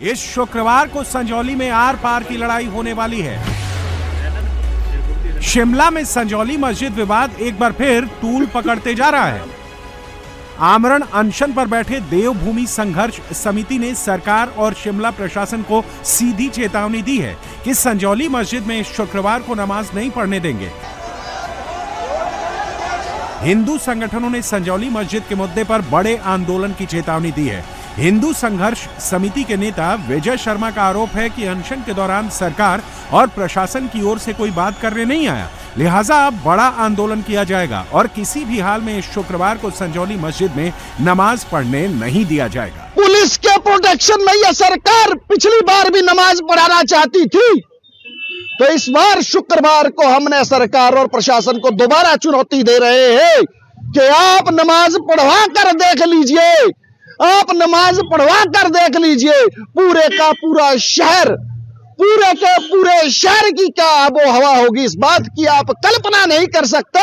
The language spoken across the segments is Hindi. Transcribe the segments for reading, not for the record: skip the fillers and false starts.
इस शुक्रवार को संजौली में आर पार की लड़ाई होने वाली है। शिमला में संजौली मस्जिद विवाद एक बार फिर तूल पकड़ते जा रहा है। आमरण अनशन पर बैठे देवभूमि संघर्ष समिति ने सरकार और शिमला प्रशासन को सीधी चेतावनी दी है कि संजौली मस्जिद में शुक्रवार को नमाज नहीं पढ़ने देंगे। हिंदू संगठनों ने संजौली मस्जिद के मुद्दे पर बड़े आंदोलन की चेतावनी दी है। हिंदू संघर्ष समिति के नेता विजय शर्मा का आरोप है कि अनशन के दौरान सरकार और प्रशासन की ओर से कोई बात करने नहीं आया, लिहाजा अब बड़ा आंदोलन किया जाएगा और किसी भी हाल में शुक्रवार को संजौली मस्जिद में नमाज पढ़ने नहीं दिया जाएगा। पुलिस के प्रोटेक्शन में यह सरकार पिछली बार भी नमाज पढ़ाना चाहती थी, तो इस बार शुक्रवार को हमने सरकार और प्रशासन को दोबारा चुनौती दे रहे हैं कि आप नमाज पढ़वा कर देख लीजिए, आप नमाज पढ़वा कर देख लीजिए। पूरे का पूरा शहर, पूरे के पूरे शहर की क्या आबो हवा होगी, इस बात की आप कल्पना नहीं कर सकते।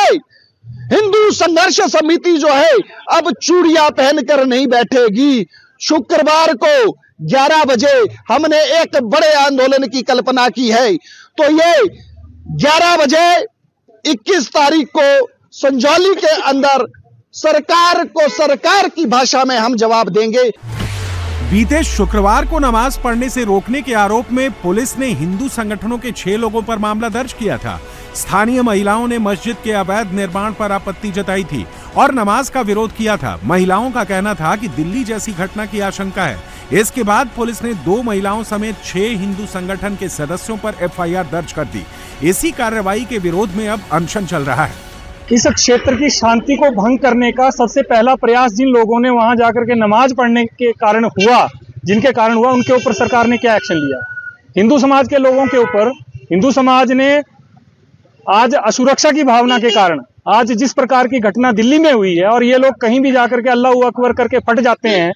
हिंदू संघर्ष समिति जो है अब चूड़ियां पहनकर नहीं बैठेगी। शुक्रवार को 11 बजे हमने एक बड़े आंदोलन की कल्पना की है, तो ये 11 बजे 21 तारीख को संजौली के अंदर सरकार को सरकार की भाषा में हम जवाब देंगे। बीते शुक्रवार को नमाज पढ़ने से रोकने के आरोप में पुलिस ने हिंदू संगठनों के 6 लोगों पर मामला दर्ज किया था। स्थानीय महिलाओं ने मस्जिद के अवैध निर्माण पर आपत्ति जताई थी और नमाज का विरोध किया था। महिलाओं का कहना था कि दिल्ली जैसी घटना की आशंका है। इसके बाद पुलिस ने 2 महिलाओं समेत 6 हिंदू संगठन के सदस्यों पर एफआईआर दर्ज कर दी। इसी कार्रवाई के विरोध में अब अनशन चल रहा है। इस क्षेत्र की शांति को भंग करने का सबसे पहला प्रयास जिन लोगों ने वहां जाकर के नमाज पढ़ने के कारण हुआ, जिनके कारण हुआ, उनके ऊपर सरकार ने क्या एक्शन लिया? हिंदू समाज के लोगों के ऊपर हिंदू समाज ने आज असुरक्षा की भावना के कारण आज जिस प्रकार की घटना दिल्ली में हुई है और ये लोग कहीं भी जाकर के अल्लाह अकबर करके फट जाते हैं,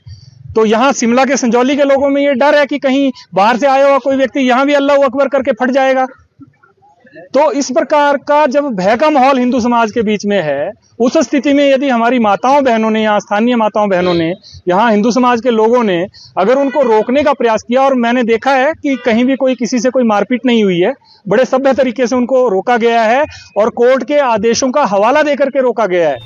तो यहाँ शिमला के संजौली के लोगों में ये डर है कि कहीं बाहर से आया हुआ कोई व्यक्ति यहाँ भी अल्लाह अकबर करके फट जाएगा। तो इस प्रकार का जब भय का माहौल हिंदू समाज के बीच में है, उस स्थिति में यदि हमारी माताओं बहनों ने, यहाँ स्थानीय माताओं बहनों ने, यहाँ हिंदू समाज के लोगों ने अगर उनको रोकने का प्रयास किया, और मैंने देखा है कि कहीं भी कोई किसी से कोई मारपीट नहीं हुई है, बड़े सभ्य तरीके से उनको रोका गया है और कोर्ट के आदेशों का हवाला देकर के रोका गया है।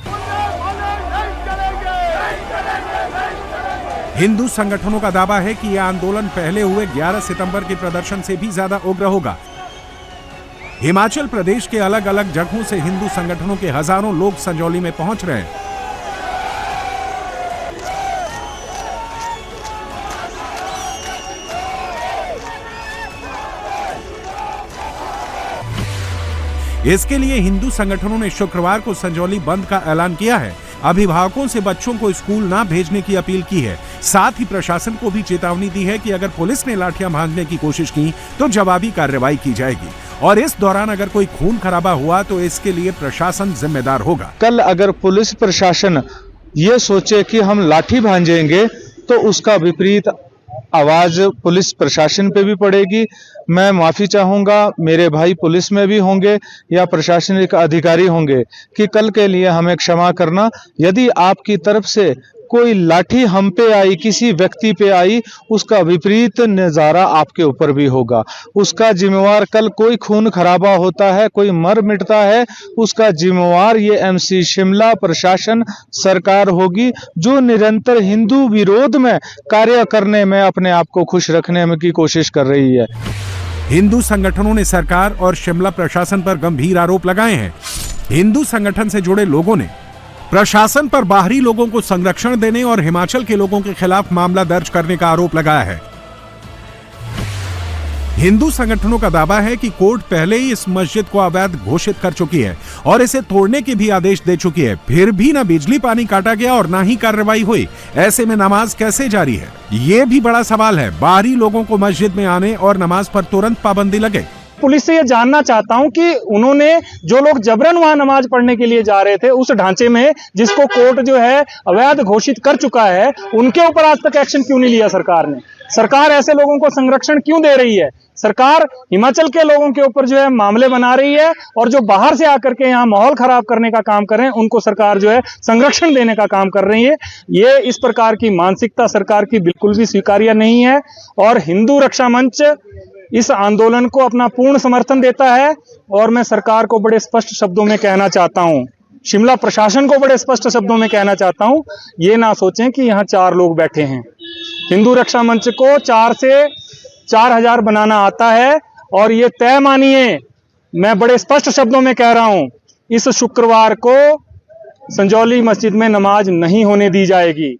हिंदू संगठनों का दावा है कि यह आंदोलन पहले हुए 11 सितंबर के प्रदर्शन से भी ज्यादा उग्र होगा। हिमाचल प्रदेश के अलग अलग जगहों से हिंदू संगठनों के हजारों लोग संजौली में पहुंच रहे हैं। इसके लिए हिंदू संगठनों ने शुक्रवार को संजौली बंद का ऐलान किया है। अभिभावकों से बच्चों को स्कूल ना भेजने की अपील की है। साथ ही प्रशासन को भी चेतावनी दी है कि अगर पुलिस ने लाठियां भांजने की कोशिश की तो जवाबी कार्रवाई की जाएगी और इस दौरान अगर कोई खून खराबा हुआ तो इसके लिए प्रशासन जिम्मेदार होगा। कल अगर पुलिस प्रशासन ये सोचे कि हम लाठी भांजेंगे तो उसका विपरीत आवाज पुलिस प्रशासन पे भी पड़ेगी। मैं माफी चाहूंगा, मेरे भाई पुलिस में भी होंगे या प्रशासनिक अधिकारी होंगे, कि कल के लिए हमें क्षमा करना। यदि आपकी तरफ से कोई लाठी हम पे आई, किसी व्यक्ति पे आई, उसका विपरीत नजारा आपके ऊपर भी होगा। उसका जिम्मेवार, कल कोई खून खराबा होता है, कोई मर मिटता है, उसका जिम्मेवार ये एमसी शिमला प्रशासन सरकार होगी, जो निरंतर हिंदू विरोध में कार्य करने में अपने आप को खुश रखने में की कोशिश कर रही है। हिंदू संगठनों ने सरकार और शिमला प्रशासन पर गंभीर आरोप लगाए हैं। हिंदू संगठन से जुड़े लोगों ने प्रशासन पर बाहरी लोगों को संरक्षण देने और हिमाचल के लोगों के खिलाफ मामला दर्ज करने का आरोप लगाया है। हिंदू संगठनों का दावा है कि कोर्ट पहले ही इस मस्जिद को अवैध घोषित कर चुकी है और इसे तोड़ने के भी आदेश दे चुकी है, फिर भी ना बिजली पानी काटा गया और ना ही कार्रवाई हुई। ऐसे में नमाज कैसे जारी है, ये भी बड़ा सवाल है। बाहरी लोगों को मस्जिद में आने और नमाज पर तुरंत पाबंदी लगे। पुलिस से ये जानना चाहता हूं कि उन्होंने, जो लोग जबरन वहां नमाज पढ़ने के लिए जा रहे थे, उस ढांचे में जिसको कोर्ट जो है अवैध घोषित कर चुका है, उनके ऊपर आज तक एक्शन क्यों नहीं लिया सरकार ने? सरकार ऐसे लोगों को संरक्षण क्यों दे रही है? सरकार हिमाचल के लोगों के ऊपर जो है मामले बना रही है, और जो बाहर से आकर के यहाँ माहौल खराब करने का काम कर रहे हैं उनको सरकार जो है संरक्षण देने का काम कर रही है। ये इस प्रकार की मानसिकता सरकार की बिल्कुल भी स्वीकार्य नहीं है, और हिंदू रक्षा मंच इस आंदोलन को अपना पूर्ण समर्थन देता है। और मैं सरकार को बड़े स्पष्ट शब्दों में कहना चाहता हूं, शिमला प्रशासन को बड़े स्पष्ट शब्दों में कहना चाहता हूं, ये ना सोचें कि यहाँ 4 लोग बैठे हैं। हिंदू रक्षा मंच को 4 से 4000 बनाना आता है, और ये तय मानिए, मैं बड़े स्पष्ट शब्दों में कह रहा हूं, इस शुक्रवार को संजौली मस्जिद में नमाज नहीं होने दी जाएगी।